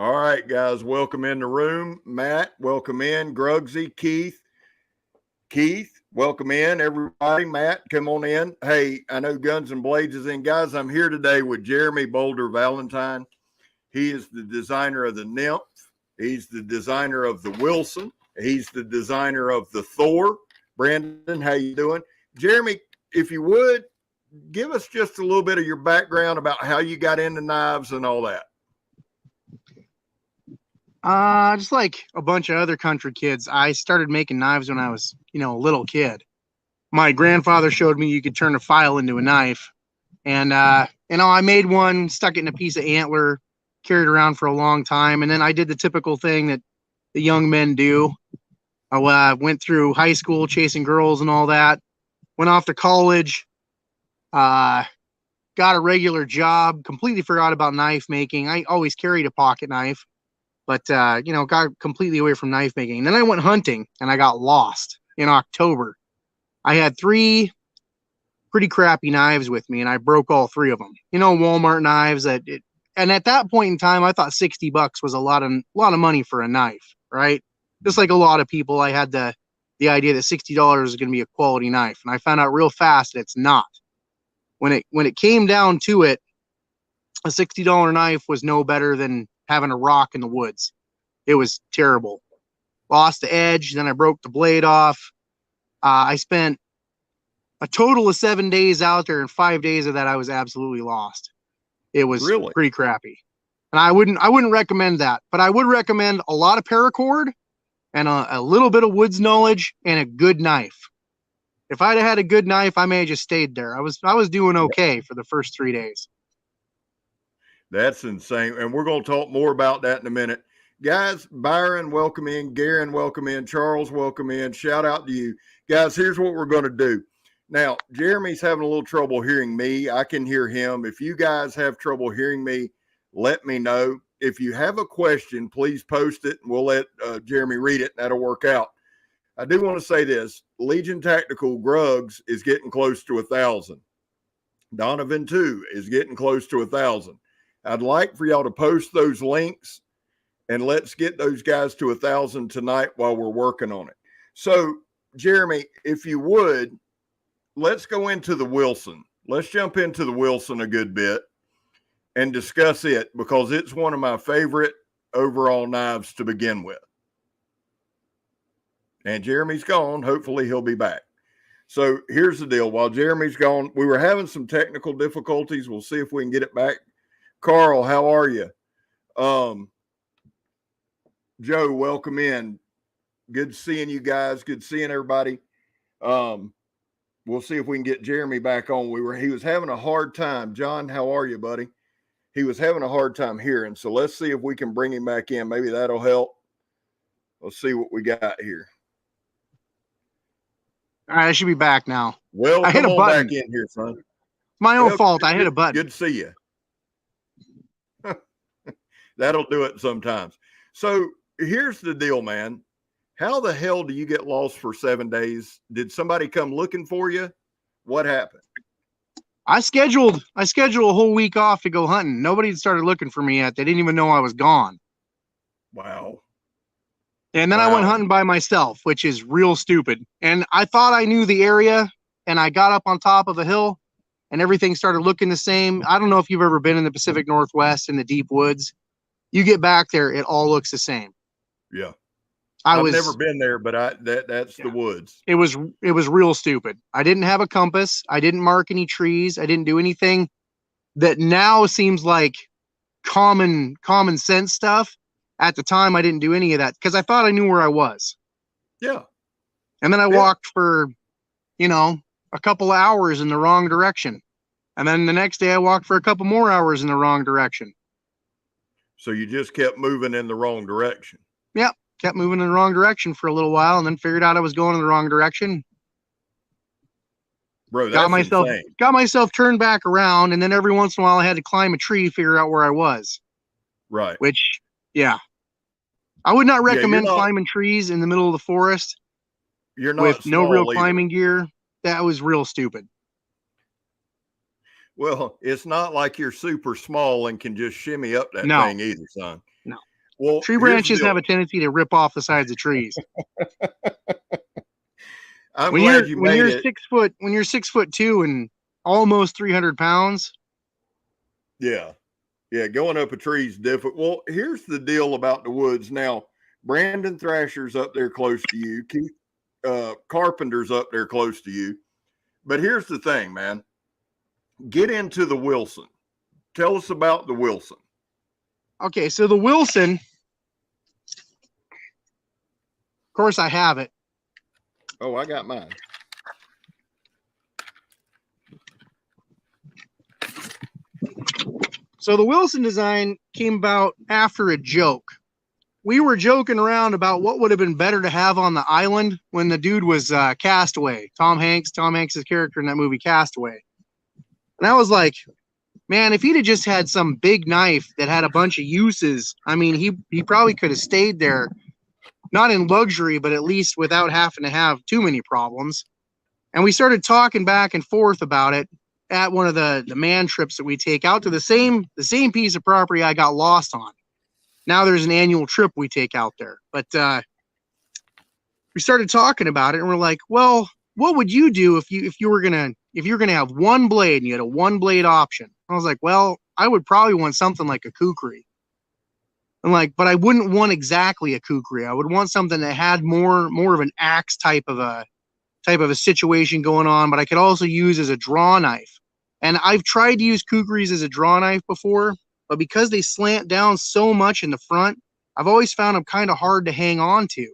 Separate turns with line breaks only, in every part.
All right, guys, welcome in the room. Matt, welcome in. Grugsy, Keith, welcome in. Everybody, Matt, come on in. Hey, I know Guns and Blades is in. Guys, I'm here today with Jeremy Boulder Valentine. He is the designer of the Nymph. He's the designer of the Wilson. He's the designer of the Thor. Brandon, how you doing? Jeremy, if you would, give us just a little bit of your background about how you got into knives and all that.
Just like a bunch of other country kids, I started making knives when I was, a little kid. My grandfather showed me you could turn a file into a knife. And, I made one, stuck it in a piece of antler, carried it around for a long time. And then I did the typical thing that the young men do. I went through high school chasing girls and all that, went off to college, got a regular job, completely forgot about knife making. I always carried a pocket knife. But, got completely away from knife making. And then I went hunting and I got lost in October. I had 3 pretty crappy knives with me and I broke all 3 of them. Walmart knives and at that point in time, I thought $60 was a lot of money for a knife, right? Just like a lot of people, I had the idea that $60 is going to be a quality knife. And I found out real fast that it's not. When it came down to it, a $60 knife was no better than having a rock in the woods. It was terrible. Lost the edge, then I broke the blade off. I spent a total of 7 days out there, and 5 days of that I was absolutely lost. It was pretty crappy. And I wouldn't recommend that, but I would recommend a lot of paracord and a little bit of woods knowledge and a good knife. If I'd have had a good knife, I may have just stayed there. I was doing okay for the first 3 days.
That's insane. And we're going to talk more about that in a minute. Guys, Byron, welcome in. Garen, welcome in. Charles, welcome in. Shout out to you. Guys, here's what we're going to do. Now, Jeremy's having a little trouble hearing me. I can hear him. If you guys have trouble hearing me, let me know. If you have a question, please post it, and we'll let Jeremy read it, and that'll work out. I do want to say this. Legion Tactical Grugs is getting close to 1,000. Donovan, too, is getting close to 1,000. I'd like for y'all to post those links and let's get those guys to 1,000 tonight while we're working on it. So, Jeremy, if you would, let's go into the Wilson. Let's jump into the Wilson a good bit and discuss it because it's one of my favorite overall knives to begin with. And Jeremy's gone. Hopefully he'll be back. So here's the deal. While Jeremy's gone, we were having some technical difficulties. We'll see if we can get it back. Carl, how are you? Joe, welcome in. Good seeing you guys. Good seeing everybody. We'll see if we can get Jeremy back on. He was having a hard time. John, how are you, buddy? He was having a hard time hearing. So let's see if we can bring him back in. Maybe that'll help. Let's see what we got here.
All right, I should be back now.
Well,
I hit a button.
Back in here, son.
My own fault. I hit a button.
Good to see you. That'll do it sometimes. So here's the deal, man. How the hell do you get lost for 7 days? Did somebody come looking for you? What happened?
I scheduled a whole week off to go hunting. Nobody had started looking for me yet. They didn't even know I was gone.
Wow.
And then I went hunting by myself, which is real stupid. And I thought I knew the area, and I got up on top of a hill and everything started looking the same. I don't know if you've ever been in the Pacific Northwest in the deep woods. You get back there, it all looks the same.
Yeah. I've never been there, but that's the woods.
It was real stupid. I didn't have a compass. I didn't mark any trees. I didn't do anything that now seems like common sense stuff. At the time, I didn't do any of that because I thought I knew where I was.
Yeah.
And then I walked for, a couple of hours in the wrong direction. And then the next day I walked for a couple more hours in the wrong direction.
So you just kept moving in the wrong direction.
Yep. Kept moving in the wrong direction for a little while and then figured out I was going in the wrong direction.
Bro, that's insane.
Got myself turned back around, and then every once in a while I had to climb a tree to figure out where I was.
Right.
Which, yeah. I would not recommend climbing trees in the middle of the forest.
You're not
with no real climbing gear. That was real stupid.
Well, it's not like you're super small and can just shimmy up that thing either, son.
No.
Well,
Tree
here's the
branches
deal.
have a tendency to rip off the sides of trees.
I'm glad you made it.
When you're 6'2" and almost 300 pounds.
Yeah. Yeah. Going up a tree is difficult. Well, here's the deal about the woods. Now, Brandon Thrasher's up there close to you. Keith Carpenter's up there close to you. But here's the thing, man. Get into the Wilson. Tell us about the Wilson.
Okay, so the Wilson, of course, I have it.
Oh, I got mine.
So the Wilson design came about after a joke. We were joking around about what would have been better to have on the island when the dude was Castaway. Tom Hanks' character in that movie, Castaway. And I was like, man, if he'd have just had some big knife that had a bunch of uses, I mean, he probably could have stayed there, not in luxury, but at least without having to have too many problems. And we started talking back and forth about it at one of the man trips that we take out to the same piece of property I got lost on. Now there's an annual trip we take out there. But we started talking about it, and we're like, well, what would you do if you were gonna have one blade and you had a one blade option? I was like, well, I would probably want something like a kukri. I'm like, but I wouldn't want exactly a kukri. I would want something that had more of an axe type of a situation going on, but I could also use as a draw knife. And I've tried to use kukris as a draw knife before, but because they slant down so much in the front, I've always found them kind of hard to hang on to.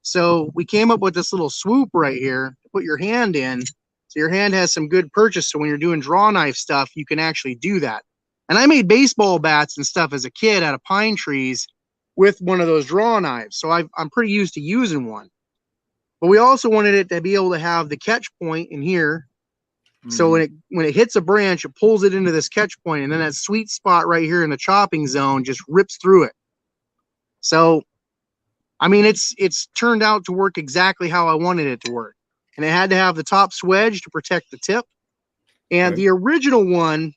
So we came up with this little swoop right here to put your hand in. So your hand has some good purchase. So when you're doing draw knife stuff, you can actually do that. And I made baseball bats and stuff as a kid out of pine trees with one of those draw knives. So I'm pretty used to using one. But we also wanted it to be able to have the catch point in here. So when it hits a branch, it pulls it into this catch point, and then that sweet spot right here in the chopping zone just rips through it. So, I mean, it's turned out to work exactly how I wanted it to work. And it had to have the top swedge to protect the tip. And the original one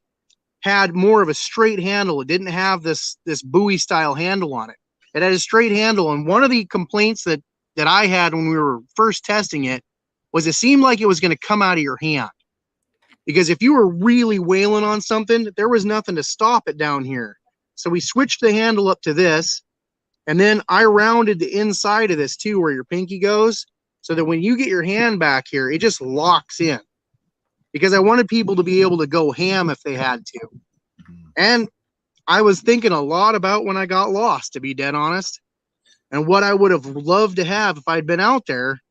had more of a straight handle. It didn't have this buoy style handle on it. It had a straight handle. And one of the complaints that I had when we were first testing it was it seemed like it was going to come out of your hand. Because if you were really wailing on something, there was nothing to stop it down here. So we switched the handle up to this, and then I rounded the inside of this too, where your pinky goes, so that when you get your hand back here, it just locks in. Because I wanted people to be able to go ham if they had to. And I was thinking a lot about when I got lost, to be dead honest, and what I would have loved to have if I'd been out there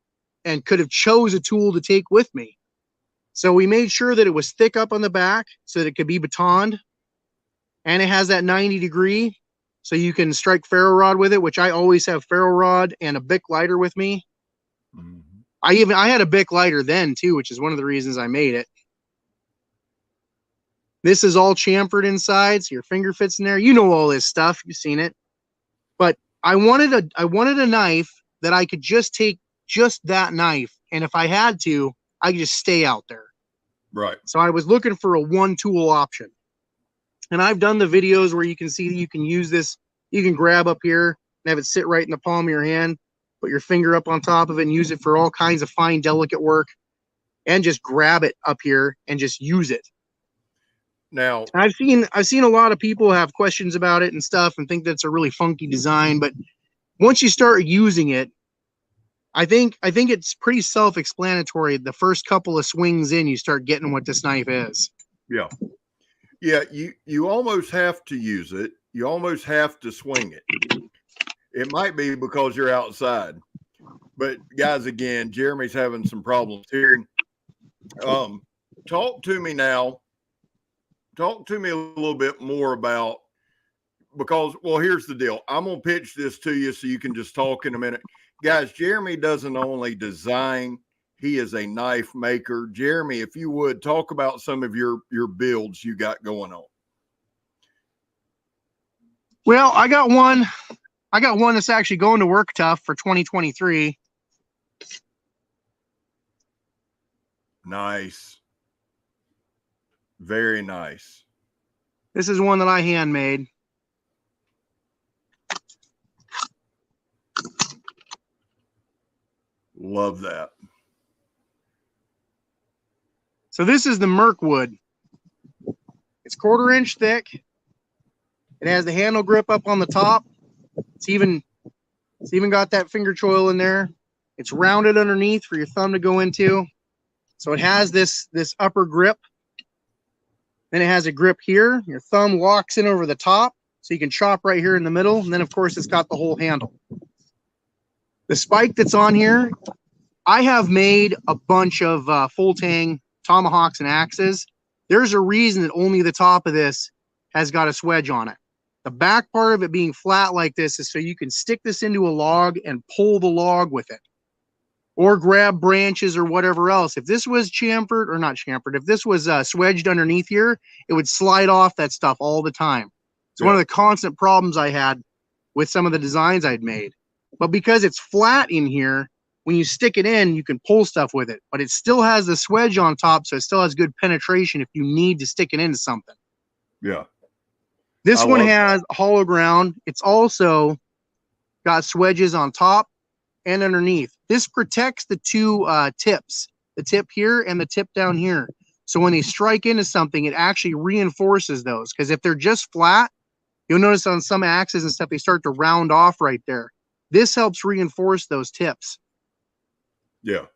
and could have chose a tool to take with me. So we made sure that it was thick up on the back so that it could be batoned. And it has that 90 degree so you can strike ferro rod with it, which I always have ferro rod and a Bic lighter with me. I had a Bic lighter then too, which is one of the reasons I made it. This is all chamfered inside, so your finger fits in there. You know all this stuff. You've seen it. But I wanted a knife that I could just take just that knife. And if I had to, I could just stay out there.
Right.
So I was looking for a one tool option. And I've done the videos where you can see that you can use this. You can grab up here and have it sit right in the palm of your hand, put your finger up on top of it and use it for all kinds of fine, delicate work, and just grab it up here and just use it.
Now,
I've seen a lot of people have questions about it and stuff and think that's a really funky design, but once you start using it, I think it's pretty self-explanatory. The first couple of swings in, you start getting what this knife is.
Yeah. Yeah, you almost have to use it. You almost have to swing it. It might be because you're outside. But guys, again, Jeremy's having some problems hearing. Talk to me now. Talk to me a little bit more about, because, well, here's the deal. I'm going to pitch this to you so you can just talk in a minute. Guys, Jeremy doesn't only design, he is a knife maker. Jeremy, if you would, talk about some of your builds you got going on.
Well, I got one that's actually going to work Tuff for 2023.
Nice. Very nice.
This is one that I handmade.
Love that.
So this is the Merc wood. It's 1/4 inch thick. It has the handle grip up on the top. It's even got that finger choil in there. It's rounded underneath for your thumb to go into. So it has this upper grip. Then it has a grip here. Your thumb locks in over the top, so you can chop right here in the middle. And then, of course, it's got the whole handle. The spike that's on here, I have made a bunch of full tang tomahawks and axes. There's a reason that only the top of this has got a swedge on it. The back part of it being flat like this is so you can stick this into a log and pull the log with it, or grab branches or whatever else. If this was chamfered, or not chamfered, if this was swedged underneath here, it would slide off that stuff all the time. It's one of the constant problems I had with some of the designs I'd made. But because it's flat in here, when you stick it in, you can pull stuff with it. But it still has the swedge on top, so it still has good penetration if you need to stick it into something.
Yeah.
This one has hollow ground. It's also got swedges on top and underneath. This protects the two tips, the tip here and the tip down here. So when they strike into something, it actually reinforces those. Because if they're just flat, you'll notice on some axes and stuff, they start to round off right there. This helps reinforce those tips.
Yeah.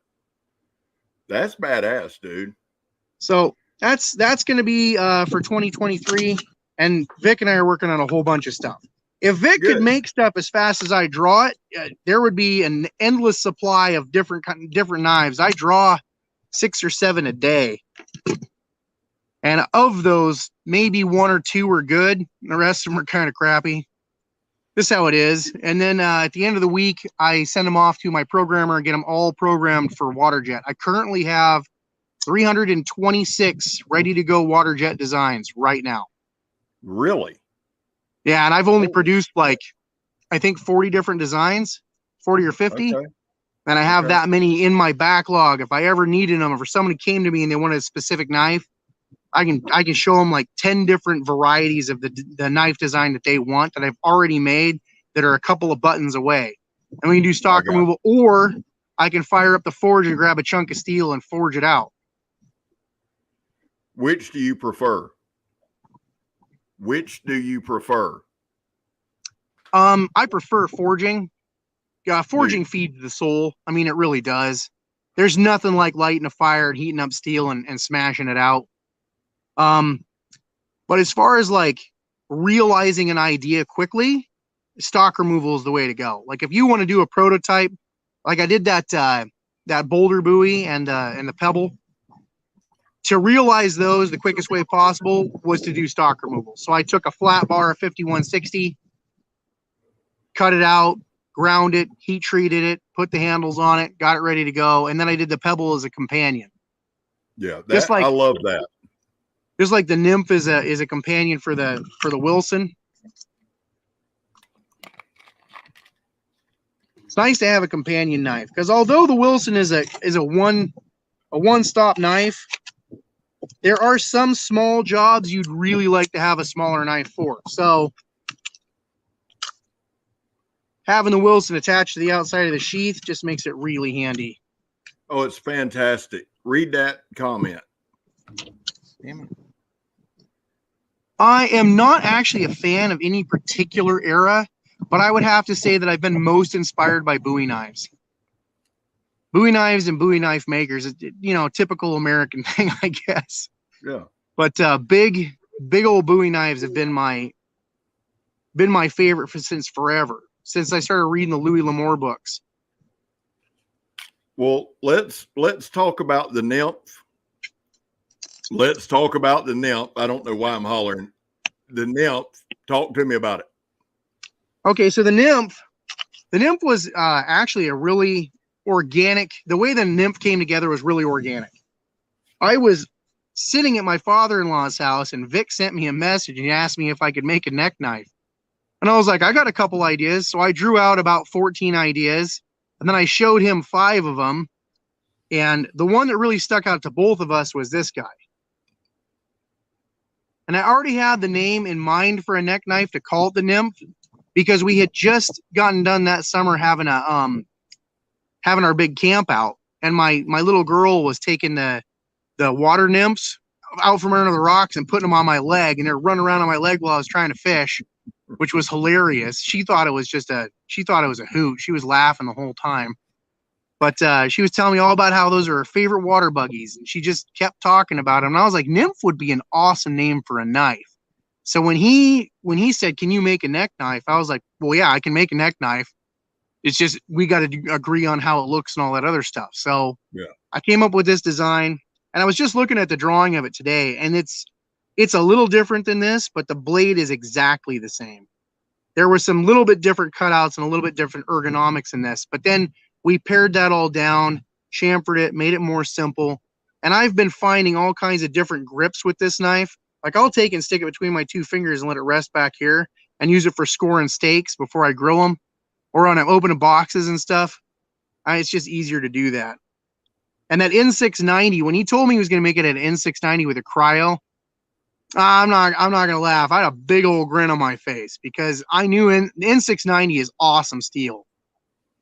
That's badass, dude.
So that's going to be for 2023. And Vic and I are working on a whole bunch of stuff. If Vic could make stuff as fast as I draw it, there would be an endless supply of different knives. I draw 6 or 7 a day. And of those, maybe 1 or 2 are good. And the rest of them are kind of crappy. This is how it is. And then at the end of the week, I send them off to my programmer and get them all programmed for water jet. I currently have 326 ready to go water jet designs right now.
Really?
Yeah, and I've only produced like, I think 40 different designs, 40 or 50.
Okay.
And I have that many in my backlog. If I ever needed them, if somebody came to me and they wanted a specific knife, I can show them like 10 different varieties of the knife design that they want that I've already made that are a couple of buttons away. And we can do stock removal, or I can fire up the forge and grab a chunk of steel and forge it out.
Which do you prefer? Which do you prefer?
I prefer forging. Forging feeds the soul. I mean, it really does. There's nothing like lighting a fire and heating up steel and smashing it out. But as far as like realizing an idea quickly, stock removal is the way to go. Like if you want to do a prototype, like I did that boulder buoy and the pebble. To realize those the quickest way possible was to do stock removal. So I took a flat bar of 5160, cut it out, ground it, heat treated it, put the handles on it, got it ready to go, and then I did the pebble as a companion.
Yeah, I love that.
Just like the Nymph is a companion for the Wilson. It's nice to have a companion knife because although the Wilson is a one-stop knife, there are some small jobs you'd really like to have a smaller knife for. So having the Wilson attached to the outside of the sheath just makes it really handy.
Oh, it's fantastic. Read that comment.
Damn it. I am not actually a fan of any particular era, but I would have to say that I've been most inspired by Bowie knives. Bowie knives and Bowie knife makers, typical American thing, I guess.
Yeah.
But big old Bowie knives have been my favorite since forever, since I started reading the Louis L'Amour books.
Well, let's talk about the Nymph. Let's talk about the Nymph. I don't know why I'm hollering. The Nymph. Talk to me about it.
Okay, so the Nymph was actually a really organic. The way the Nymph came together was really organic. I was sitting at my father-in-law's house, and Vic sent me a message and asked me if I could make a neck knife. And I was like, I got a couple ideas. So I drew out about 14 ideas, and then I showed him 5 of them. And the one that really stuck out to both of us was this guy. And I already had the name in mind for a neck knife to call it the Nymph because we had just gotten done that summer having a having our big camp out, and my little girl was taking the water nymphs out from under the rocks and putting them on my leg, and they're running around on my leg while I was trying to fish, which was hilarious. She thought it was a hoot. She was laughing the whole time. But she was telling me all about how those are her favorite water buggies, and she just kept talking about them. And I was like, Nymph would be an awesome name for a knife. So when he said, "Can you make a neck knife?" I was like, "Well, yeah, I can make a neck knife. It's just we got to agree on how it looks and all that other stuff." So
yeah,
I came up with this design, and I was just looking at the drawing of it today, and it's a little different than this, but the blade is exactly the same. There were some little bit different cutouts and a little bit different ergonomics in this, but then we pared that all down, chamfered it, made it more simple. And I've been finding all kinds of different grips with this knife. Like I'll take and stick it between my two fingers and let it rest back here and use it for scoring steaks before I grill them, or on opening boxes and stuff. It's just easier to do that. And that N690, when he told me he was going to make it an N690 with a cryo, I'm not going to laugh. I had a big old grin on my face because I knew the N690 is awesome steel.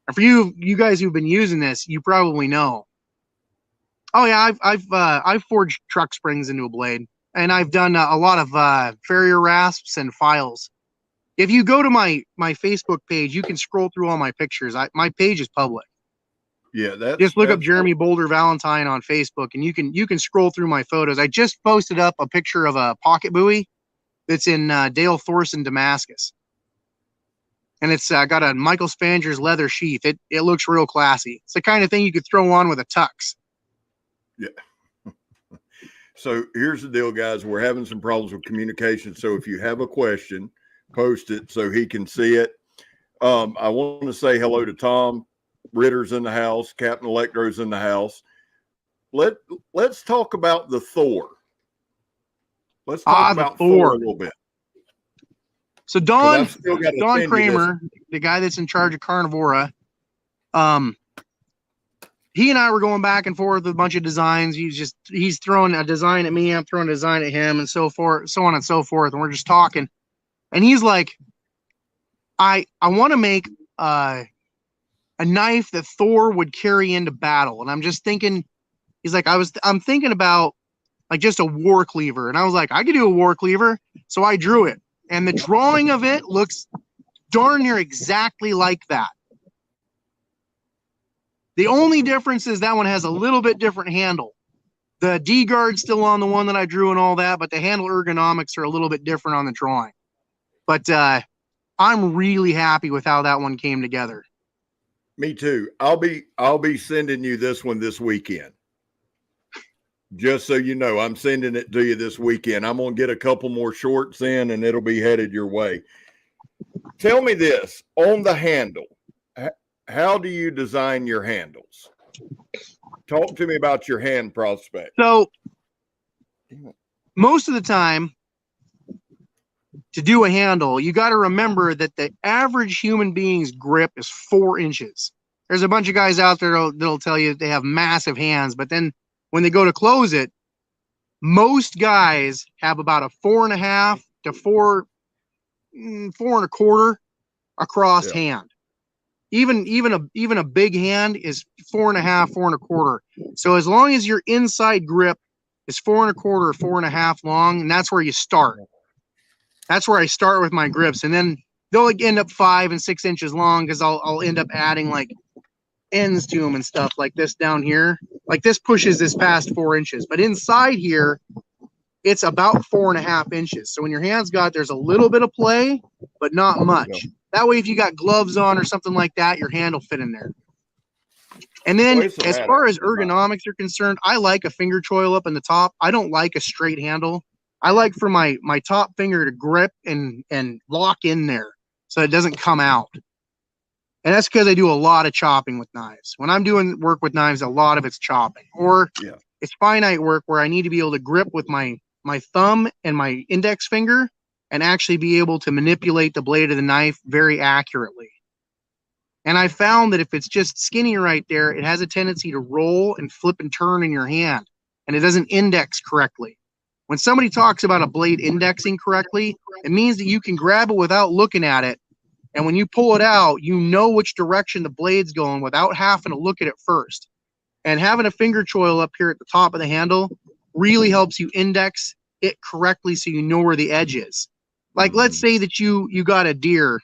And for you guys who've been using this, you probably know. Oh yeah, I've forged truck springs into a blade, and I've done a lot of farrier rasps and files. If you go to my Facebook page, you can scroll through all my pictures. My page is public.
Yeah,
just look up Jeremy Boulder Valentine on Facebook, and you can scroll through my photos. I just posted up a picture of a pocket buoy that's in Dale Thorson, Damascus. And it's got a Michael Spanger's leather sheath. It looks real classy. It's the kind of thing you could throw on with a tux.
Yeah. So here's the deal, guys. We're having some problems with communication. So if you have a question, post it so he can see it. I want to say hello to Tom Ritter's in the house. Captain Electro's in the house. Let's talk about the Thor. Let's talk about Thor a little bit.
So Don Kramer, the guy that's in charge of Carnivora, he and I were going back and forth with a bunch of designs. He's throwing a design at me, I'm throwing a design at him, and so forth, so on and so forth. And we're just talking. And he's like, I want to make a knife that Thor would carry into battle. And I'm just thinking, he's like, I'm thinking about like just a war cleaver. And I was like, I could do a war cleaver. So I drew it. And the drawing of it looks darn near exactly like that. The only difference is that one has a little bit different handle. The D guard's still on the one that I drew and all that, but the handle ergonomics are a little bit different on the drawing. But I'm really happy with how that one came together.
Me too. I'll be sending you this one this weekend. Just so you know, I'm sending it to you this weekend. I'm going to get a couple more shorts in, and it'll be headed your way. Tell me this, on the handle, how do you design your handles? Talk to me about your hand prospect.
So most of the time, to do a handle, you got to remember that the average human being's grip is 4 inches. There's a bunch of guys out there that'll tell you they have massive hands, but then when they go to close it, most guys have about a 4.5 to 4.25 across hand. Even a big hand is 4.5, 4.25. So as long as your inside grip is 4.25 or 4.5 long, and that's where you start. That's where I start with my grips, and then they'll end up 5 and 6 inches long because I'll end up adding like ends to them and stuff like this down here. Like this pushes this past 4 inches, but inside here it's about 4.5 inches. So when your hands got, there's a little bit of play, but not much. That way, if you got gloves on or something like that, your hand will fit in there. And then as far as ergonomics are concerned, I like a finger choil up in the top. I don't like a straight handle. I like for my top finger to grip and lock in there so it doesn't come out. And that's because I do a lot of chopping with knives. When I'm doing work with knives, a lot of it's chopping. Or it's finite work where I need to be able to grip with my thumb and my index finger and actually be able to manipulate the blade of the knife very accurately. And I found that if it's just skinny right there, it has a tendency to roll and flip and turn in your hand, and it doesn't index correctly. When somebody talks about a blade indexing correctly, it means that you can grab it without looking at it And when you pull it out, you know which direction the blade's going without having to look at it first. And having a finger choil up here at the top of the handle really helps you index it correctly so you know where the edge is. Like, let's say that you got a deer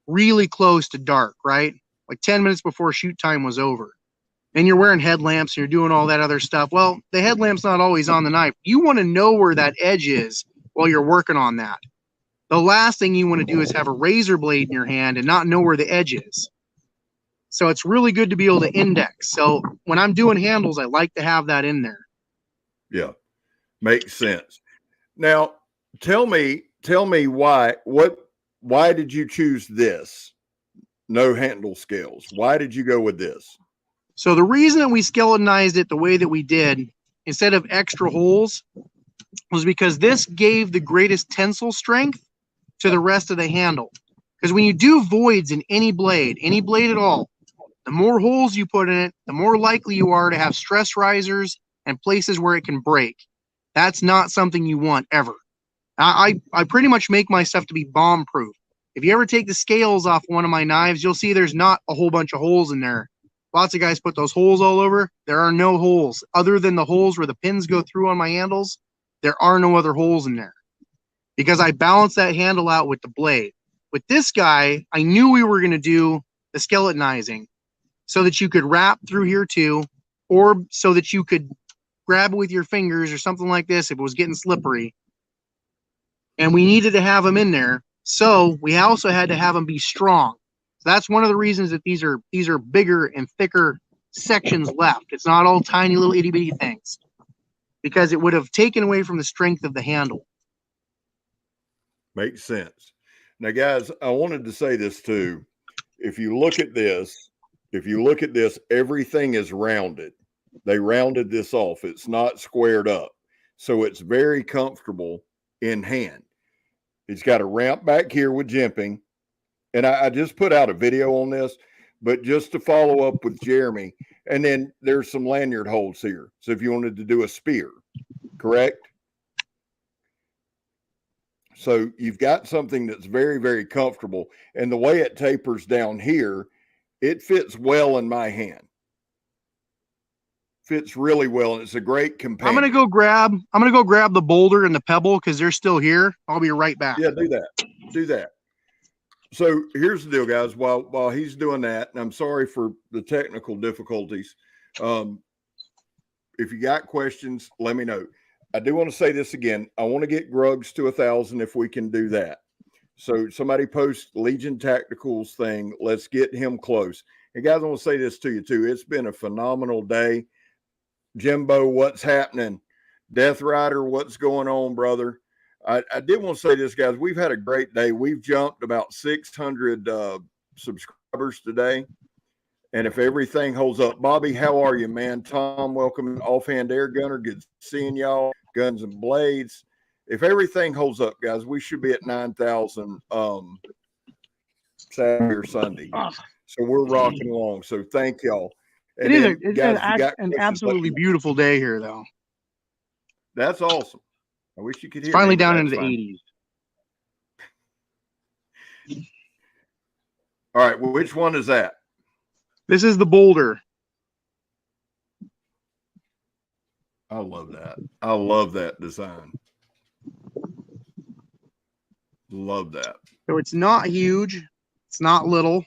really close to dark, right? Like 10 minutes before shoot time was over. And you're wearing headlamps and you're doing all that other stuff. Well, the headlamp's not always on the knife. You want to know where that edge is while you're working on that. The last thing you want to do is have a razor blade in your hand and not know where the edge is. So it's really good to be able to index. So when I'm doing handles, I like to have that in there.
Yeah, makes sense. Now, tell me why did you choose this? No handle scales. Why did you go with this?
So the reason that we skeletonized it the way that we did, instead of extra holes, was because this gave the greatest tensile strength to the rest of the handle. Because when you do voids in any blade at all, the more holes you put in it, the more likely you are to have stress risers and places where it can break. That's not something you want ever. I pretty much make my stuff to be bomb proof. If you ever take the scales off one of my knives, you'll see there's not a whole bunch of holes in there. Lots of guys put those holes all over. There are no holes. Other than the holes where the pins go through on my handles, there are no other holes in there. Because I balance that handle out with the blade. With this guy, I knew we were going to do the skeletonizing so that you could wrap through here too, or so that you could grab it with your fingers or something like this if it was getting slippery. And we needed to have them in there. So we also had to have them be strong. So that's one of the reasons that these are bigger and thicker sections left. It's not all tiny little itty bitty things, because it would have taken away from the strength of the handle.
Makes sense. Now, guys, I wanted to say this too. If you look at this, everything is rounded. They rounded this off. It's not squared up. So it's very comfortable in hand. It's got a ramp back here with jimping. And I just put out a video on this, but just to follow up with Jeremy. And then there's some lanyard holes here. So if you wanted to do a spear, correct? So you've got something that's very, very comfortable. And the way it tapers down here, it fits well in my hand. Fits really well, and it's a great companion.
I'm gonna go grab the boulder and the pebble because they're still here. I'll be right back.
Yeah, do that. So here's the deal, guys. While he's doing that, and I'm sorry for the technical difficulties. If you got questions, let me know. I do want to say this again. I want to get Grugs to 1,000 if we can do that. So somebody post Legion Tacticals thing. Let's get him close. And guys, I want to say this to you too. It's been a phenomenal day. Jimbo, what's happening? Death Rider, what's going on, brother? I did want to say this, guys. We've had a great day. We've jumped about 600 subscribers today. And if everything holds up, Bobby, how are you, man? Tom, welcome. Offhand Air Gunner, good seeing y'all. Guns and Blades. If everything holds up, guys, we should be at 9,000 Saturday or Sunday. So we're rocking along. So thank y'all. And
it's an absolutely beautiful day here, though.
That's awesome. I wish you could hear.
It's finally down into the 80s.
All right. Well, which one is that?
This is the Boulder.
I love that. I love that design. Love that.
So it's not huge. It's not little.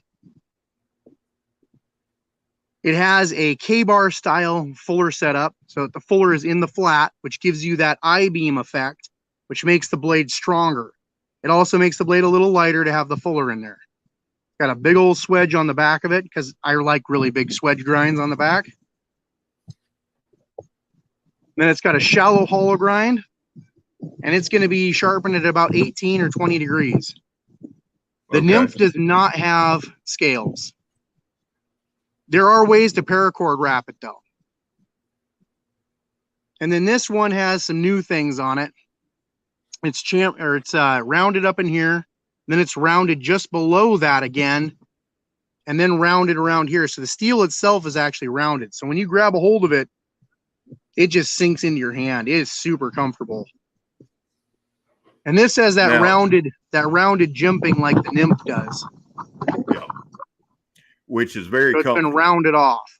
It has a K-bar style fuller setup. So the fuller is in the flat, which gives you that I-beam effect, which makes the blade stronger. It also makes the blade a little lighter to have the fuller in there. Got a big old swedge on the back of it because I like really big swedge grinds on the back. Then it's got a shallow hollow grind, and it's going to be sharpened at about 18 or 20 degrees. The Nymph does not have scales. There are ways to paracord wrap it though. And then this one has some new things on it. It's rounded up in here. Then it's rounded just below that again, and then rounded around here. So the steel itself is actually rounded. So when you grab a hold of it, it just sinks into your hand. It is super comfortable. And this has that rounded jimping like the Nymph does.
Yeah. Which is very
So it's been
comfortable.
rounded off.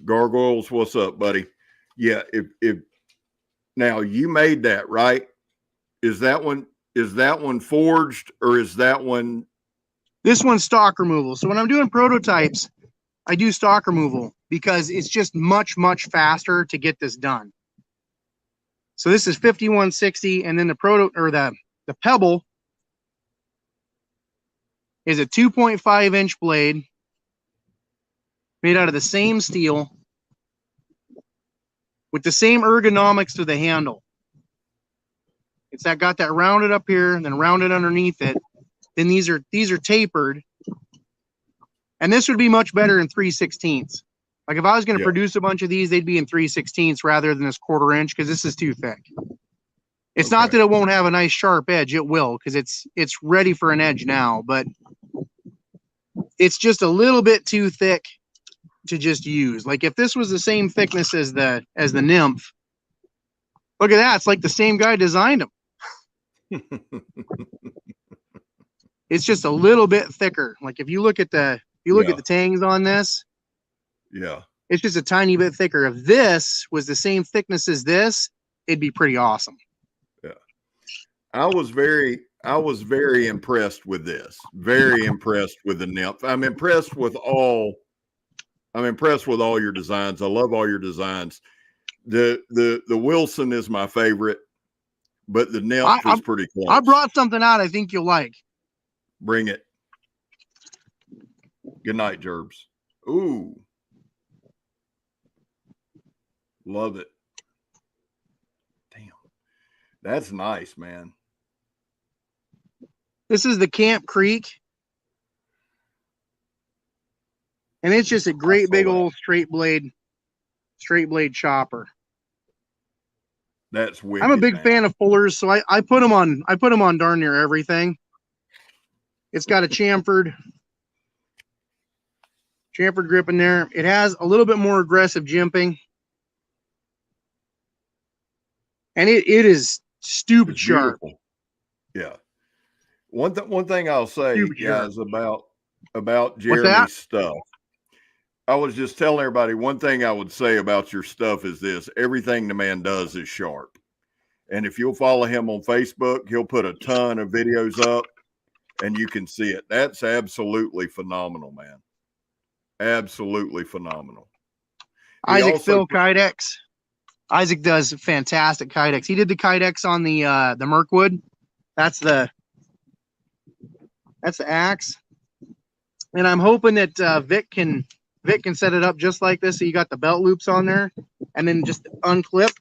Gargoyles, what's up, buddy? Yeah, if now you made that, right? Is that one forged, or is that one?
This one's stock removal. So when I'm doing prototypes, I do stock removal because it's just much, much faster to get this done. So this is 5160, and then the pebble is a 2.5 inch blade made out of the same steel with the same ergonomics to the handle. It's got that rounded up here and then rounded underneath it. Then these are tapered, and this would be much better in 3/16. Like if I was going to produce a bunch of these, they'd be in 3/16 rather than this 1/4 inch, because this is too thick. It's not that it won't have a nice sharp edge. It will, because it's ready for an edge now, but it's just a little bit too thick to just use. Like if this was the same thickness as the Nymph, look at that. It's like the same guy designed them. It's just a little bit thicker. Like if you look at the tangs on this, it's just a tiny bit thicker. If this was the same thickness as this, it'd be pretty awesome.
Yeah. I was very impressed with this. Very impressed with the Nymph. I'm impressed with all your designs. I love all your designs. The Wilson is my favorite, but the Nymph is pretty close.
I brought something out I think you'll like.
Bring it. Good night, Gerbs. Ooh. Love it. Damn. That's nice, man.
This is the Camp Creek. And it's just a great big old straight blade chopper.
That's wicked.
I'm a big fan of Fullers, so I put them on darn near everything. It's got a chamfered grip in there. It has a little bit more aggressive jimping. And it is stupid sharp.
Yeah. One thing I'll say, guys, about Jeremy's stuff. I was just telling everybody, one thing I would say about your stuff is this: everything the man does is sharp. And if you'll follow him on Facebook, he'll put a ton of videos up and you can see it. That's absolutely phenomenal, man. Absolutely phenomenal.
Isaac Phil Kydex. Isaac does fantastic Kydex. He did the Kydex on the Mirkwood. That's the axe. And I'm hoping that Vic can set it up just like this. So you got the belt loops on there, and then just unclip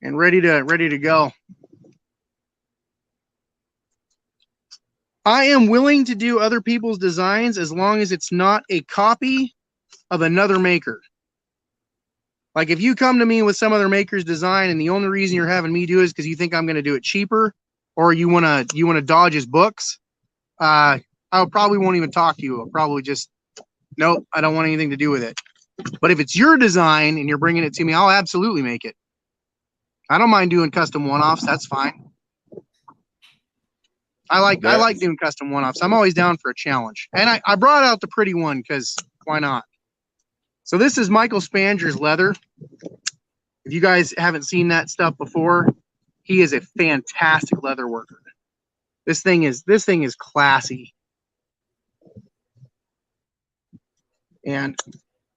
and ready to go. I am willing to do other people's designs as long as it's not a copy of another maker. Like if you come to me with some other maker's design and the only reason you're having me do it is because you think I'm going to do it cheaper, or you want to dodge his books, I probably won't even talk to you. I'll probably just, nope, I don't want anything to do with it. But if it's your design and you're bringing it to me, I'll absolutely make it. I don't mind doing custom one-offs. That's fine. I like doing custom one-offs. I'm always down for a challenge. And I brought out the pretty one because why not? So this is Michael Spanger's leather. If you guys haven't seen that stuff before, he is a fantastic leather worker. This thing is classy. And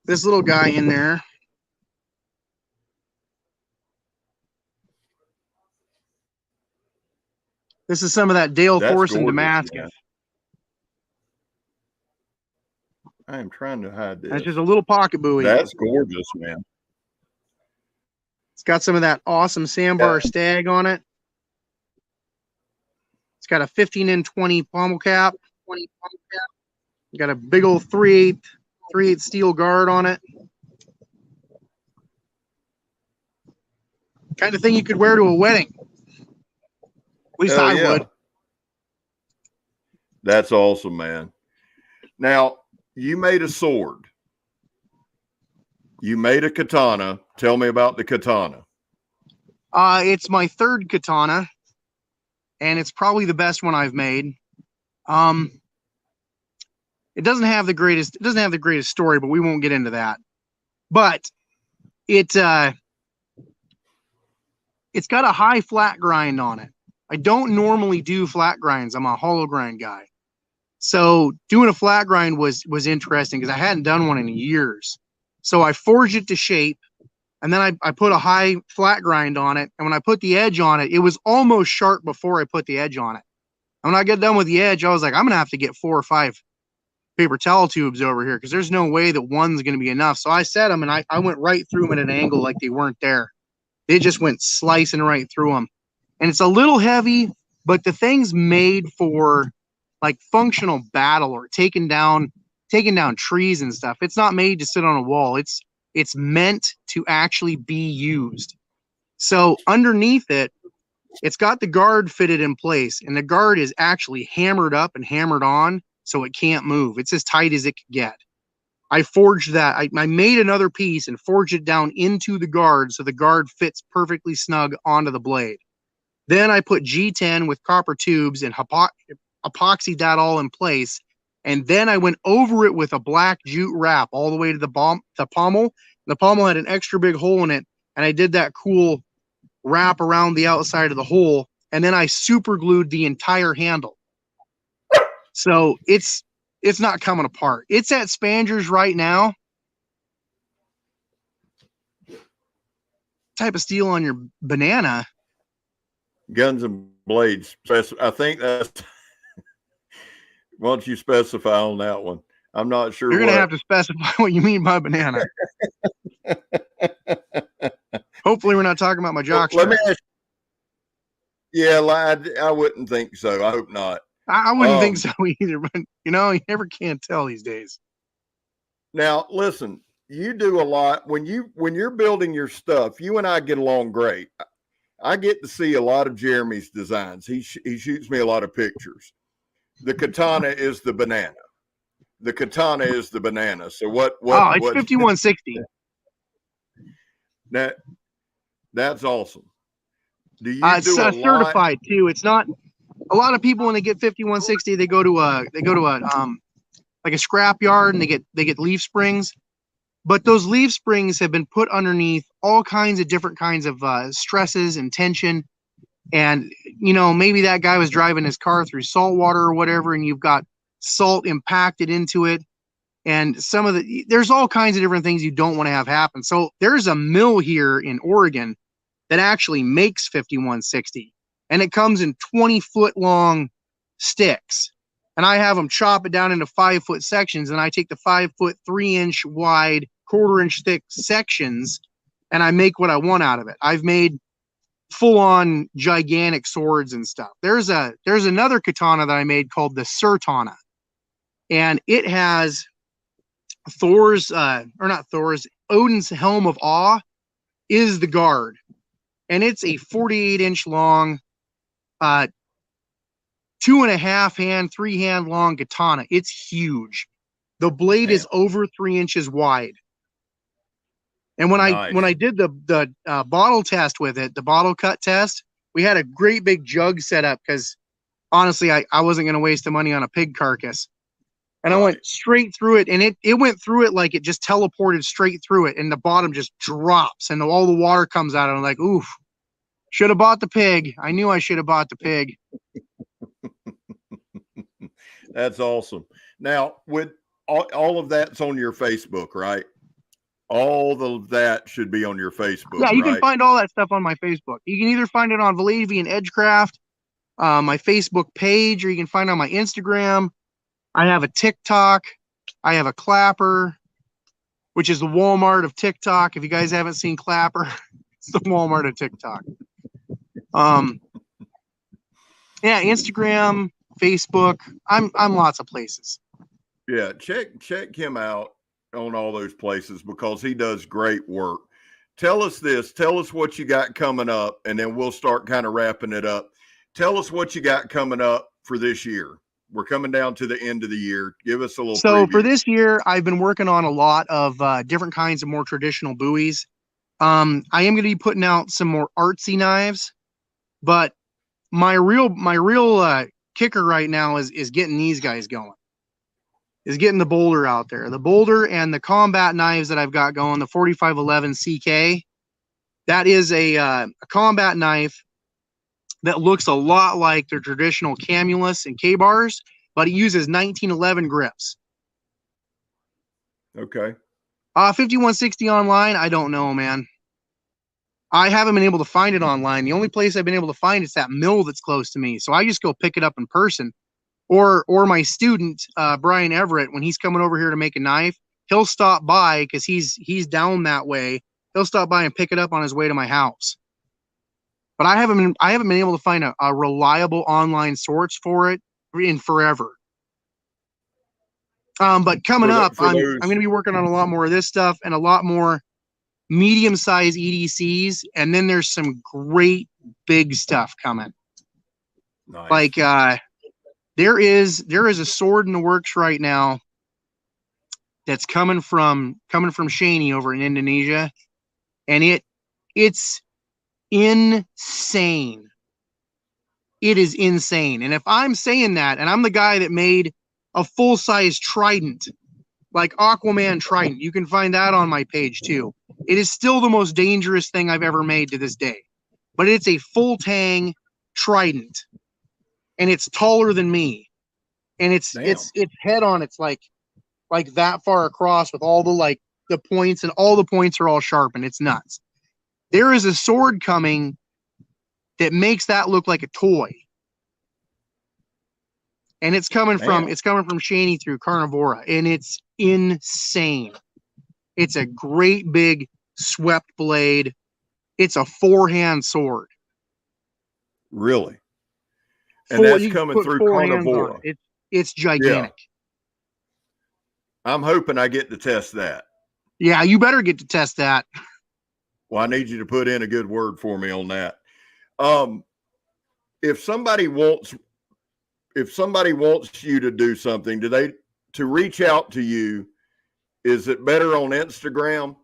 this little guy in there, this is some of that Dale Thorson Damascus. Man.
I am trying to hide this.
That's just a little pocket buoy.
That's gorgeous, man.
It's got some of that awesome sandbar stag on it. It's got a 15N20 pommel cap. Got a big old 3/8 steel guard on it. Kind of thing you could wear to a wedding. At least I would.
That's awesome, man. Now, you made a sword. You made a katana. Tell me about the katana.
It's my third katana. and it's probably the best one I've made. It doesn't have the greatest story, but we won't get into that. But it's got a high flat grind on it. I don't normally do flat grinds. I'm a hollow grind guy. So doing a flat grind was interesting because I hadn't done one in years. So I forged it to shape, and then I put a high flat grind on it. And when I put the edge on it, it was almost sharp before I put the edge on it. And when I got done with the edge, I was like, I'm going to have to get 4 or 5 paper towel tubes over here because there's no way that one's going to be enough. So I set them, and I went right through them at an angle like they weren't there. They just went slicing right through them. And it's a little heavy, but the thing's made for like functional battle or taking down trees and stuff. It's not made to sit on a wall. It's meant to actually be used. So underneath it, it's got the guard fitted in place, and the guard is actually hammered up and hammered on so it can't move. It's as tight as it could get. I forged that. I made another piece and forged it down into the guard so the guard fits perfectly snug onto the blade. Then I put G10 with copper tubes and epoxied that all in place. And then I went over it with a black jute wrap all the way to the pommel. The pommel had an extra big hole in it, and I did that cool wrap around the outside of the hole, and then I super glued the entire handle. So it's not coming apart. It's at Spanger's right now. Type of steel on your banana?
Guns and blades. I think that's. Why don't you specify on that one? I'm not sure.
You're going to have to specify what you mean by banana. Hopefully we're not talking about my jock strap.
Let me ask you. Yeah, I wouldn't think so. I hope not.
I wouldn't think so either, but you never can tell these days.
Now, listen, you do a lot when you're building your stuff. You and I get along great. I get to see a lot of Jeremy's designs. He shoots me a lot of pictures. The katana is the banana. The katana is the banana. So what?
Oh, it's 5160.
That's awesome. Do you
it's certified too. It's not. A lot of people when they get 5160, they go to a like a scrap yard and they get leaf springs. But those leaf springs have been put underneath all kinds of different kinds of stresses and tension. And, maybe that guy was driving his car through salt water or whatever, and you've got salt impacted into it. And there's all kinds of different things you don't want to have happen. So there's a mill here in Oregon that actually makes 5160, and it comes in 20-foot long sticks. And I have them chop it down into 5-foot sections, and I take the 5-foot, 3-inch wide, 1/4-inch thick sections, and I make what I want out of it. I've made full-on gigantic swords and stuff. There's another katana that I made called the Surtana, and it has Odin's Helm of Awe is the guard, and it's a 48-inch long, 2.5-hand, 3-hand long katana. It's huge. The blade is over 3 inches wide. And when I did the bottle test with it, the bottle cut test, we had a great big jug set up because honestly, I wasn't going to waste the money on a pig carcass. And I went straight through it, and it went through it like it just teleported straight through it, and the bottom just drops, and all the water comes out. And I'm like, oof, should have bought the pig. I knew I should have bought the pig.
That's awesome. Now, with all of that's on your Facebook, right? All of that should be on your Facebook.
Yeah, you can find all that stuff on my Facebook. You can either find it on Valavian Edgecraft, my Facebook page, or you can find it on my Instagram. I have a TikTok. I have a Clapper, which is the Walmart of TikTok. If you guys haven't seen Clapper, it's the Walmart of TikTok. Yeah, Instagram, Facebook. I'm lots of places.
Yeah, check him out on all those places because he does great work. Tell us what you got coming up, and then we'll start kind of wrapping it up. Tell us what you got coming up for this year. We're coming down to the end of the year. Give us a little preview.
For this year, I've been working on a lot of different kinds of more traditional buoys. I am going to be putting out some more artsy knives, but my real kicker right now is getting these guys going. Is getting the Boulder out there. The Boulder and the combat knives that I've got going, the 4511 CK. That is a combat knife that looks a lot like their traditional Camulus and K-bars, but it uses 1911 grips.
Okay.
5160 online, I don't know, man. I haven't been able to find it online. The only place I've been able to find it's that mill that's close to me. So I just go pick it up in person. Or my student, Brian Everett, when he's coming over here to make a knife, he'll stop by because he's down that way. He'll stop by and pick it up on his way to my house. But I haven't been able to find a reliable online source for it in forever. But coming up, I'm going to be working on a lot more of this stuff and a lot more medium-sized EDCs, and then there's some great big stuff coming.
Nice.
Like there is a sword in the works right now that's coming from Shaney over in Indonesia, and it's insane. It is insane. And if I'm saying that, and I'm the guy that made a full-size trident, like Aquaman trident, you can find that on my page too. It is still the most dangerous thing I've ever made to this day. But it's a full tang trident. And it's taller than me. And its head on it's like that far across with all the points, and all the points are all sharpened. It's nuts. There is a sword coming that makes that look like a toy. And it's coming from Shaney through Carnivora, and it's insane. It's a great big swept blade. It's a 4-hand sword.
Really? And that's coming through Carnivora.
It's gigantic.
Yeah. I'm hoping I get to test that.
Yeah, you better get to test that.
Well, I need you to put in a good word for me on that. If somebody wants you to do something, to reach out to you, is it better on Instagram?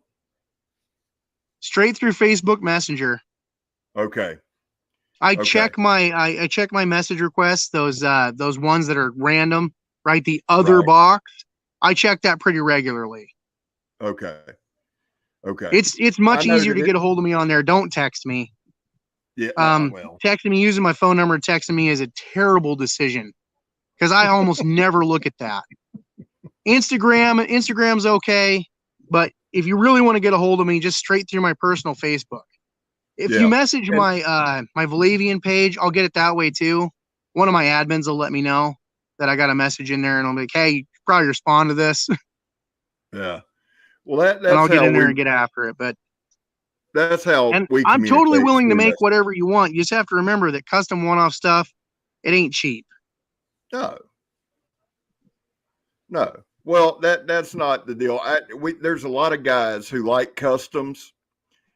Straight through Facebook Messenger.
Okay.
I check my message requests, those ones that are random, right? The other box. I check that pretty regularly.
Okay.
It's much easier to get a hold of me on there. Don't text me.
Yeah.
Texting me using my phone number, texting me is a terrible decision because I almost never look at that. Instagram's okay, but if you really want to get a hold of me, just straight through my personal Facebook. If you message my Valavian page, I'll get it that way too. One of my admins will let me know that I got a message in there, and I'll be like, "Hey, you probably respond to this."
Yeah. Well, that's
and I'll get in there and get after it. But
that's how
I'm totally willing to make whatever you want. You just have to remember that custom one-off stuff, it ain't cheap.
No. Well, that's not the deal. There's a lot of guys who like customs,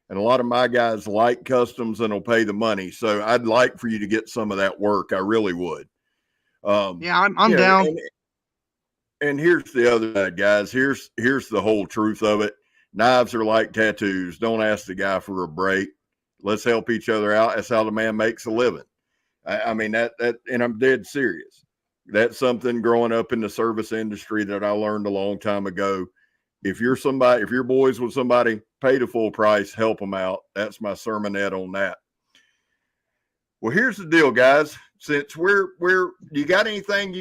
and a lot of my guys like customs and will pay the money. So I'd like for you to get some of that work. I really would.
Yeah, I'm down.
And here's the other side, guys. Here's the whole truth of it. Knives are like tattoos. Don't ask the guy for a break. Let's help each other out. That's how the man makes a living. I mean, that, and I'm dead serious. That's something growing up in the service industry that I learned a long time ago. If you're boys with somebody, pay the full price, help them out. That's my sermonette on that. Well, here's the deal, guys. Since you got anything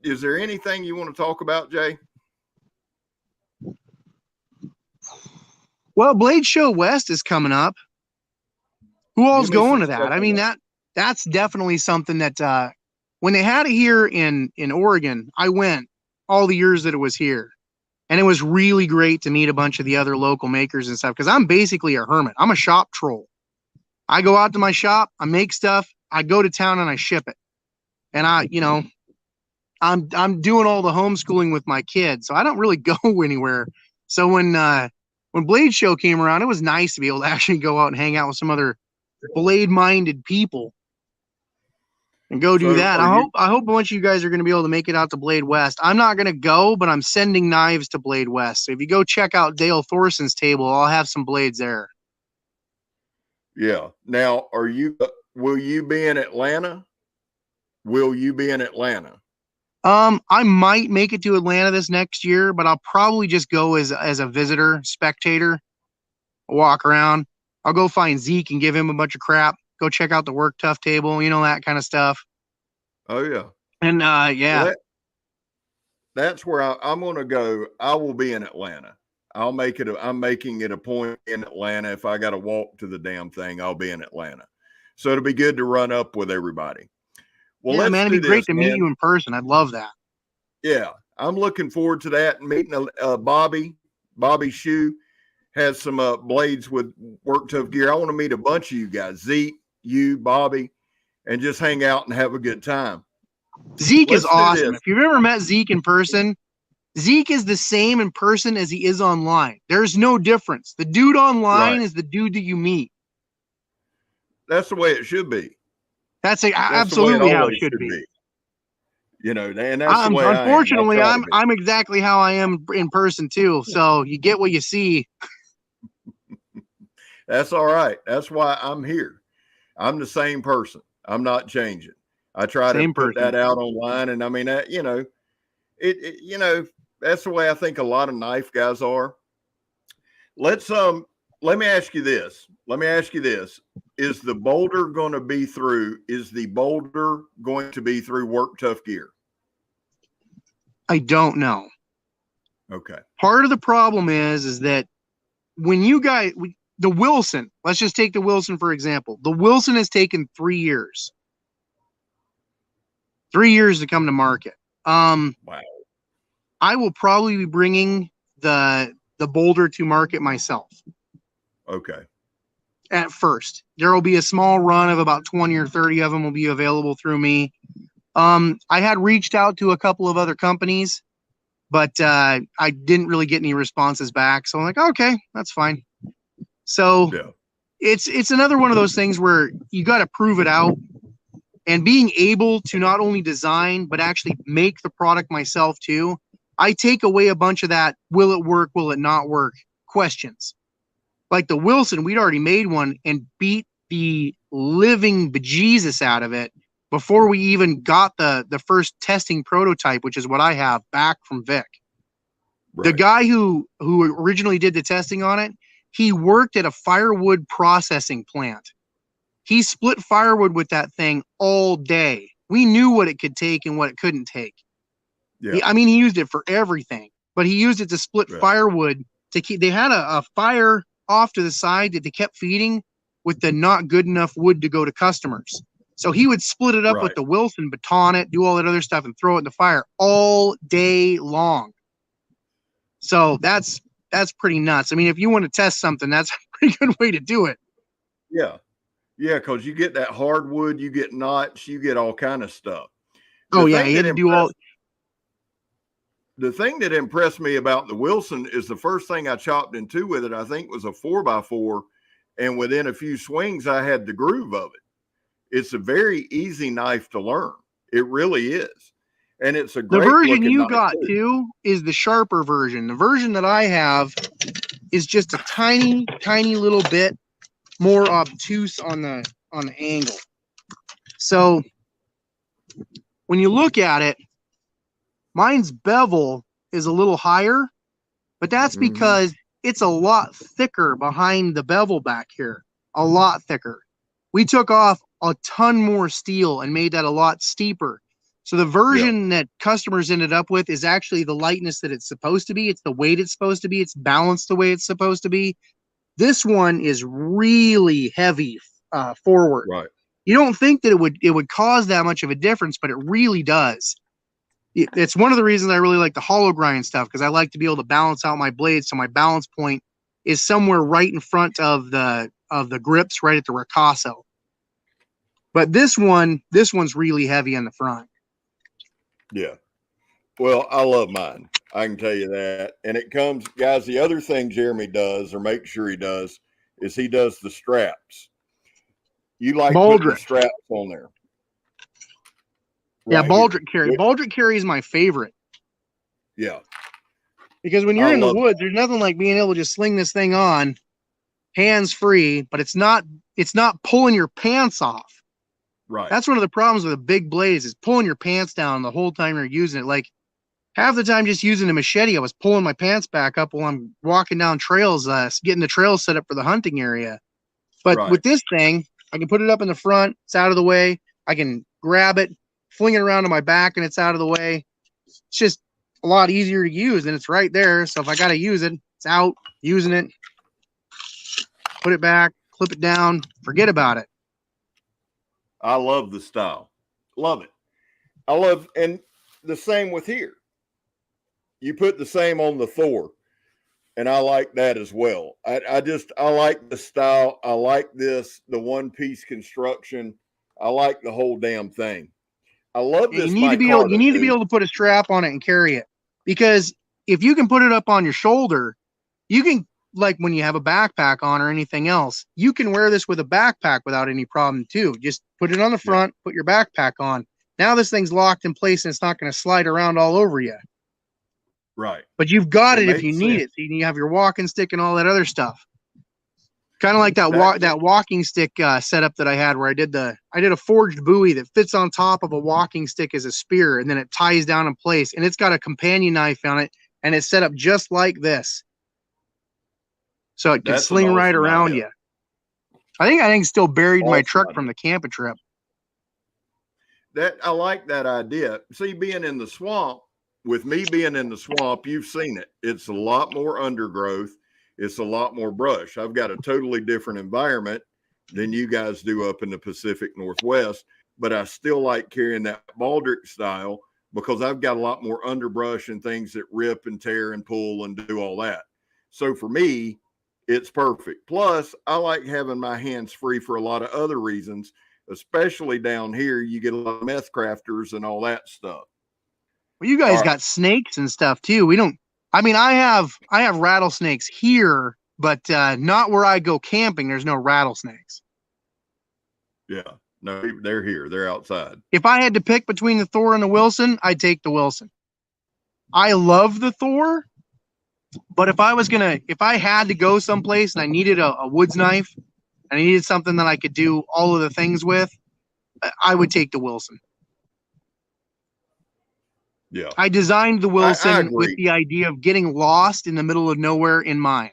is there anything you want to talk about, Jay?
Well, Blade Show West is coming up. Who all's going to that? I mean, that's definitely something that when they had it here in Oregon, I went all the years that it was here. And it was really great to meet a bunch of the other local makers and stuff, because I'm basically a hermit. I'm a shop troll. I go out to my shop, I make stuff, I go to town and I ship it. And I'm doing all the homeschooling with my kids, so I don't really go anywhere. So when Blade Show came around, it was nice to be able to actually go out and hang out with some other blade-minded people and go do that. I hope a bunch of you guys are going to be able to make it out to Blade West. I'm not going to go, but I'm sending knives to Blade West. So if you go check out Dale Thorson's table, I'll have some blades there.
Yeah. Now, are you will you be in Atlanta? Will you be in Atlanta?
I might make it to Atlanta this next year, but I'll probably just go as a visitor, spectator, walk around. I'll go find Zeke and give him a bunch of crap. Go check out the work tough table, that kind of stuff.
Oh yeah.
And yeah.
Well, that's where I'm going to go. I will be in Atlanta. I'm making it a point in Atlanta. If I got to walk to the damn thing, I'll be in Atlanta. So it'll be good to run up with everybody. Well,
yeah,
let's
man,
do
it'd be great
this,
to meet you in person. I'd love that.
Yeah, I'm looking forward to that. Meeting Bobby. Bobby Shoe has some blades with work tough gear. I want to meet a bunch of you guys, Zeke, you, Bobby, and just hang out and have a good time.
Zeke is awesome. If you've ever met Zeke in person, Zeke is the same in person as he is online. There's no difference. The dude online is the dude that you meet.
That's the way it should be.
That's absolutely how it should be.
And that's the way
unfortunately, I'm exactly how I am in person too. So you get what you see.
That's all right. That's why I'm here. I'm the same person. I'm not changing. I try to put that out online, and I mean that, that's the way I think a lot of knife guys are. Let me ask you this. Is the Boulder going to be through? Is the Boulder going to be through Work Tough Gear?
I don't know.
Okay.
Part of the problem is that when you guys, the Wilson, let's just take the Wilson for example. The Wilson has taken 3 years. 3 years to come to market.
Wow.
I will probably be bringing the Boulder to market myself.
Okay.
At first, there will be a small run of about 20 or 30 of them will be available through me. I had reached out to a couple of other companies, but I didn't really get any responses back. So I'm like, okay, that's fine. So it's another one of those things where you got to prove it out. And being able to not only design, but actually make the product myself too, I take away a bunch of that, will it work, will it not work, questions. Like the Wilson, we'd already made one and beat the living bejesus out of it before we even got the first testing prototype, which is what I have back from Vic. Right. The guy who originally did the testing on it, he worked at a firewood processing plant. He split firewood with that thing all day. We knew what it could take and what it couldn't take. Yeah. He used it for everything, but he used it to split firewood to keep. They had a fire off to the side that they kept feeding with the not good enough wood to go to customers. So he would split it up with the Wilson, baton it, do all that other stuff, and throw it in the fire all day long. So that's pretty nuts. I mean, if you want to test something, that's a pretty good way to do it.
Yeah. Yeah, because you get that hardwood, you get knots, you get all kind of stuff.
You had to do all.
The thing that impressed me about the Wilson is the first thing I chopped in two with it, I think, was a 4x4. And within a few swings, I had the groove of it. It's a very easy knife to learn. It really is. And it's a great.
The version you got too is the sharper version. The version that I have is just a tiny, tiny little bit more obtuse on the angle. So when you look at it, mine's bevel is a little higher, but that's because it's a lot thicker behind the bevel back here. A lot thicker. We took off a ton more steel and made that a lot steeper. So the version that customers ended up with is actually the lightness that it's supposed to be. It's the weight it's supposed to be. It's balanced the way it's supposed to be. This one is really heavy forward.
Right.
You don't think that it would cause that much of a difference, but it really does. It's one of the reasons I really like the hollow grind stuff, because I like to be able to balance out my blades, so my balance point is somewhere right in front of the grips, right at the ricasso. But this one's really heavy on the front.
Yeah. Well, I love mine. I can tell you that. And it comes, guys, the other thing Jeremy does, or make sure he does, is he does the straps. You like putting the straps on there.
Yeah, baldric carry. Baldric carry is my favorite.
Yeah.
Because when you're in the woods, there's nothing like being able to just sling this thing on, hands free, but it's not pulling your pants off.
Right.
That's one of the problems with a big blade is pulling your pants down the whole time you're using it. Like half the time just using a machete, I was pulling my pants back up while I'm walking down trails, getting the trails set up for the hunting area. But
Right.
with this thing, I can put it up in the front. It's out of the way. I can grab it, fling it around to my back, and it's out of the way. It's just a lot easier to use, and it's right there. So if I got to use it, it's out, using it. Put it back, clip it down, forget about it.
I love the style. Love it. I love, and the same with here. You put the same on the Thor, and I like that as well. I like the style. I like the one-piece construction. I like the whole damn thing. I love this.
You need to be able to put a strap on it and carry it, because if you can put it up on your shoulder, you can, like when you have a backpack on or anything else, you can wear this with a backpack without any problem too. Just put it on the front, put your backpack on. Now this thing's locked in place and it's not going to slide around all over you.
Right.
But you've got it if you need it. So you have your walking stick and all that other stuff. Kind of like that walking stick setup that I had, where I did a forged buoy that fits on top of a walking stick as a spear, and then it ties down in place, and it's got a companion knife on it, and it's set up just like this, so it can sling right around you. I think it's still buried in my truck from the camping trip.
That I like that idea. See, being in the swamp, with me being in the swamp, you've seen it. It's a lot more undergrowth. It's a lot more brush. I've got a totally different environment than you guys do up in the Pacific Northwest, but I still like carrying that baldric style because I've got a lot more underbrush and things that rip and tear and pull and do all that. So for me, it's perfect. Plus, I like having my hands free for a lot of other reasons, especially down here. You get a lot of meth crafters and all that stuff.
Well, you guys got snakes and stuff too. We don't. I mean, I have rattlesnakes here, but not where I go camping. There's no rattlesnakes.
Yeah, no, they're here. They're outside.
If I had to pick between the Thor and the Wilson, I'd take the Wilson. I love the Thor, but if I had to go someplace and I needed a woods knife, and I needed something that I could do all of the things with, I would take the Wilson.
Yeah.
I designed the Wilson with the idea of getting lost in the middle of nowhere in mind.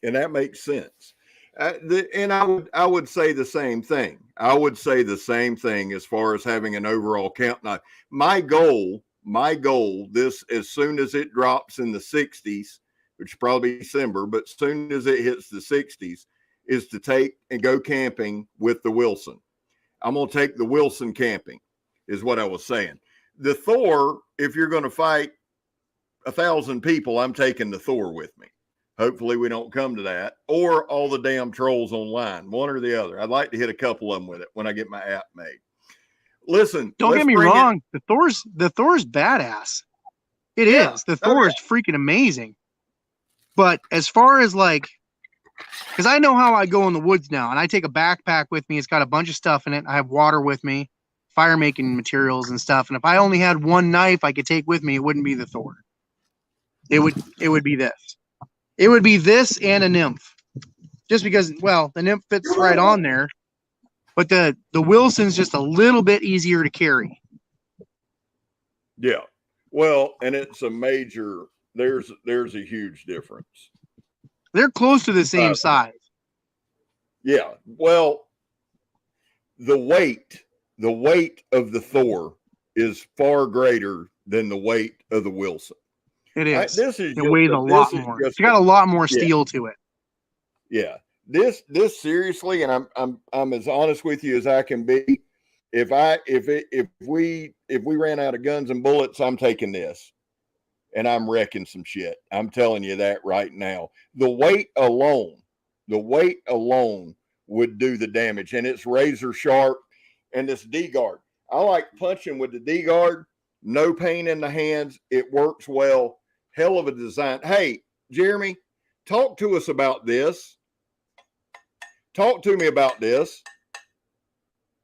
And that makes sense. And I would say the same thing. I would say the same thing as far as having an overall camp knife. My goal, this, as soon as it drops in the 60s, which is probably December, but as soon as it hits the 60s, is to take and go camping with the Wilson. I'm going to take the Wilson camping, is what I was saying. The Thor, if you're going to fight 1,000 people, I'm taking the Thor with me. Hopefully we don't come to that, or all the damn trolls online, one or the other. I'd like to hit a couple of them with it when I get my app made. Listen,
don't get me wrong. The Thor's badass. It is. The Thor is freaking amazing. But as far as because I know how I go in the woods now, and I take a backpack with me. It's got a bunch of stuff in it. I have water with me, fire making materials and stuff. And if I only had one knife I could take with me, it wouldn't be the Thor. It would be this. It would be this and a Nymph. Just because, well, the Nymph fits right on there. But the Wilson's just a little bit easier to carry.
Yeah. Well, and it's a major, there's a huge difference.
They're close to the same size.
Yeah. Well, the weight of the Thor is far greater than the weight of the Wilson.
It is. It weighs a lot more. It's got a lot more steel to it.
Yeah. This seriously, and I'm as honest with you as I can be. If we ran out of guns and bullets, I'm taking this, and I'm wrecking some shit. I'm telling you that right now. The weight alone would do the damage, and it's razor sharp. And this D-guard, I like punching with the D-guard. No pain in the hands. It works well. Hell of a design. Hey, Jeremy, talk to us about this. Talk to me about this.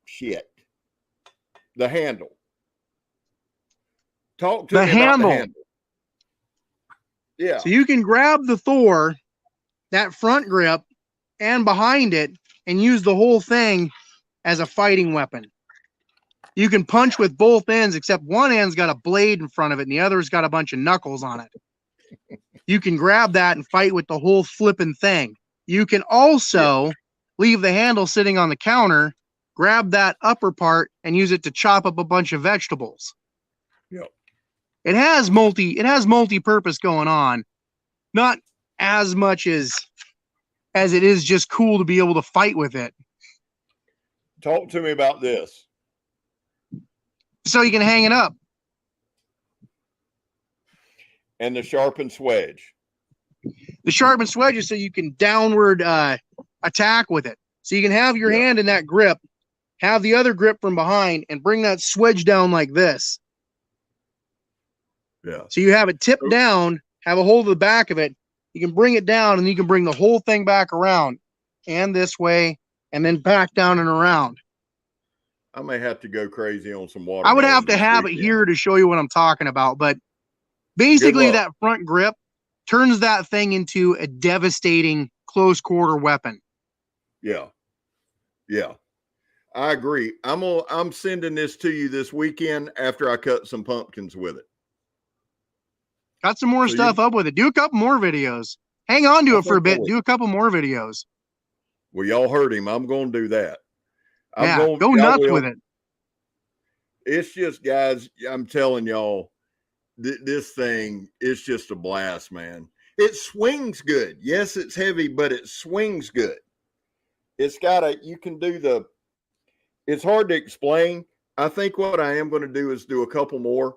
Shit. The handle. Talk to me about the handle. Yeah.
So you can grab the Thor, that front grip, and behind it, and use the whole thing as a fighting weapon. You can punch with both ends, except one end's got a blade in front of it and the other's got a bunch of knuckles on it. You can grab that and fight with the whole flipping thing. You can also leave the handle sitting on the counter, grab that upper part, and use it to chop up a bunch of vegetables.
Yep.
It has multi-purpose going on. Not as much as it is just cool to be able to fight with it.
Talk to me about this.
So you can hang it up.
And the sharpened swedge.
The sharpened swedge is so you can downward attack with it. So you can have your hand in that grip, have the other grip from behind, and bring that swedge down like this.
Yeah.
So you have it tipped down, have a hold of the back of it. You can bring it down, and you can bring the whole thing back around and this way, and then back down and around.
I may have to go crazy on some water.
I would have to have it here to show you what I'm talking about, but basically that front grip turns that thing into a devastating close quarter weapon.
Yeah. Yeah. I agree. I'm sending this to you this weekend after I cut some pumpkins with it.
Cut some more stuff up with it. Do a couple more videos. Hang on to it for a bit. Do a couple more videos.
Well, y'all heard him. I'm going to do that.
Go nuts with it.
It's just, guys, I'm telling y'all, this thing is just a blast, man. It swings good. Yes, it's heavy, but it swings good. It's you can do it's hard to explain. I think what I am going to do is do a couple more.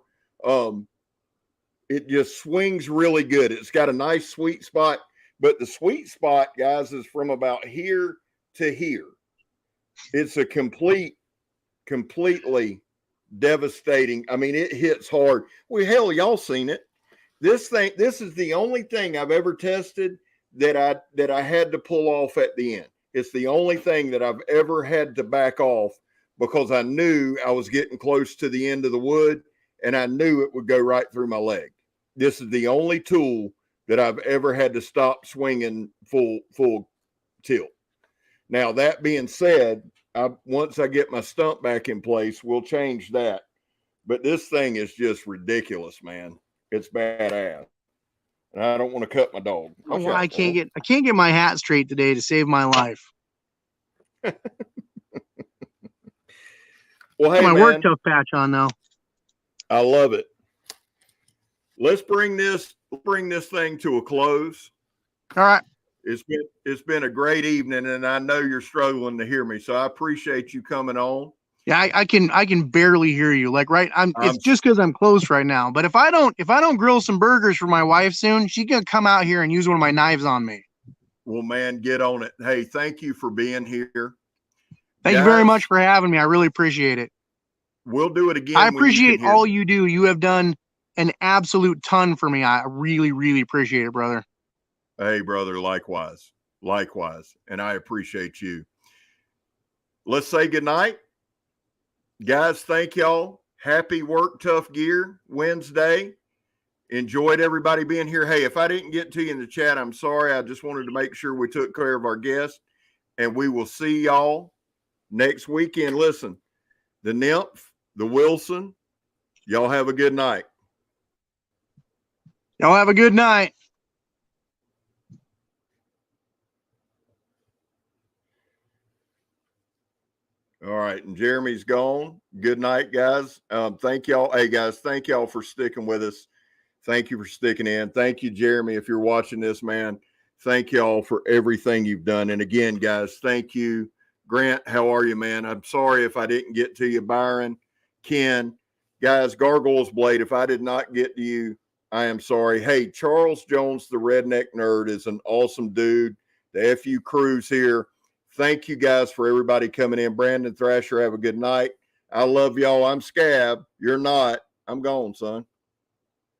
It just swings really good. It's got a nice sweet spot, but the sweet spot, guys, is from about here to here. It's a completely devastating. I mean, it hits hard. Well, hell, y'all seen it. This is the only thing I've ever tested that I had to pull off at the end. It's the only thing that I've ever had to back off because I knew I was getting close to the end of the wood and I knew it would go right through my leg. This is the only tool that I've ever had to stop swinging full tilt. Now, that being said, once I get my stump back in place, we'll change that. But this thing is just ridiculous, man. It's badass. And I don't want to cut my dog.
Oh, I can't get my hat straight today to save my life.
Well, hey,
my
man,
work Tuff patch on though.
I love it. Let's bring this thing to a close.
All right.
It's been a great evening, and I know you're struggling to hear me, so I appreciate you coming on.
Yeah, I can barely hear you. Like, right, it's just because I'm close right now. But if I don't grill some burgers for my wife soon, she's gonna come out here and use one of my knives on me.
Well, man, get on it. Hey, thank you for being here.
Thank you very much for having me. I really appreciate it.
We'll do it again.
I appreciate all you do. You have done an absolute ton for me. I really, really appreciate it, brother.
Hey, brother, likewise. And I appreciate you. Let's say goodnight. Guys, thank y'all. Happy Work Tough Gear Wednesday. Enjoyed everybody being here. Hey, if I didn't get to you in the chat, I'm sorry. I just wanted to make sure we took care of our guests. And we will see y'all next weekend. Listen, the Nymph, the Wilson, y'all have a good night.
Y'all have a good night.
All right, and Jeremy's gone. Good night, guys. Thank y'all. Hey, guys, thank y'all for sticking with us. Thank you for sticking in. Thank you, Jeremy, if you're watching this, man. Thank y'all for everything you've done. And again, guys, thank you. Grant, how are you, man? I'm sorry if I didn't get to you. Byron, Ken, guys, Gargoyle's Blade, if I did not get to you, I am sorry. Hey, Charles Jones, the Redneck Nerd, is an awesome dude. The FU crew's here. Thank you guys for everybody coming in. Brandon Thrasher, have a good night. I love y'all. I'm Scab. You're not. I'm gone, son.